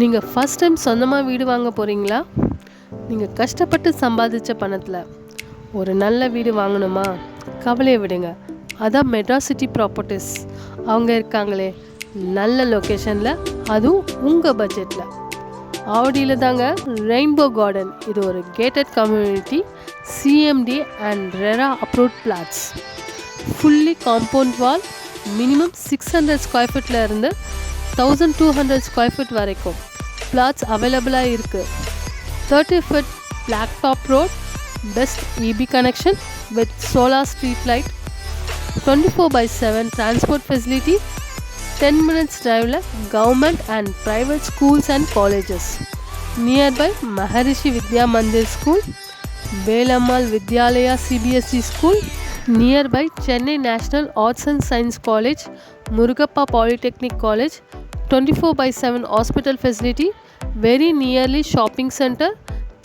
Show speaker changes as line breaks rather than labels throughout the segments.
நீங்கள் first time சொந்தமாக வீடு வாங்க போகிறீங்களா? நீங்கள் கஷ்டப்பட்டு சம்பாதிச்ச பணத்தில் ஒரு நல்ல வீடு வாங்கணுமா? கவலையை விடுங்க. அதான் மெட்ராஸ் சிட்டி ப்ராப்பர்ட்டிஸ் அவங்க இருக்காங்களே, நல்ல லொக்கேஷனில், அதுவும் உங்கள் பட்ஜெட்டில். ஆவடியில் தாங்க ரெயின்போ கார்டன். இது ஒரு gated community, CMDA and RERA approved flats. Fully compound wall, minimum 600 square ஃபீட்டில் இருந்து 1200 ஸ்கொயர் ஃபீட் வரைக்கும் பிளாட்ஸ் அவைலபிளாக இருக்குது. 30 feet black top road, best EB connection with solar street light, 24/7 transport facility, 10 minutes டிரைவில் government and private schools and colleges. Nearby Maharishi Vidya Mandir school, Velammal Vidyalaya CBSE school, nearby Chennai national arts and science college, Murugappa polytechnic college, 24/7 hospital facility, very nearly shopping center,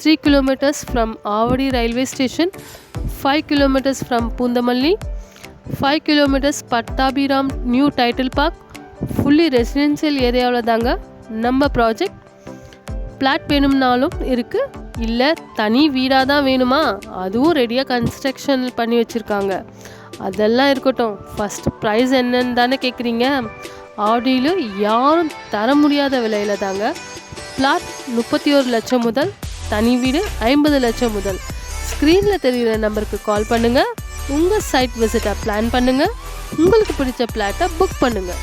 3 kilometers from Avadi railway station, 5 kilometers from Pundamalli, 5 kilometers Pattabiram new title park. fully residential ஏரியாவில் தாங்க நம்ம project. Plot வேணும்னாலும் இருக்குது, இல்லை தனி வீடாக தான் வேணுமா, அதுவும் ரெடியாக கன்ஸ்ட்ரக்ஷன் பண்ணி வச்சுருக்காங்க. அதெல்லாம் இருக்கட்டும், ஃபஸ்ட்டு ப்ரைஸ் என்னன்னு தானே கேட்குறீங்க? ஆவடியில் யாரும் தர முடியாத விலையில் தாங்க பிளாட் 31 லட்சம் முதல், தனி வீடு 50 லட்சம் முதல். ஸ்க்ரீனில் தெரிகிற நம்பருக்கு கால் பண்ணுங்கள். உங்கள் சைட் விசிட்டை பிளான் பண்ணுங்கள். உங்களுக்கு பிடிச்ச பிளாட்டை புக் பண்ணுங்கள்.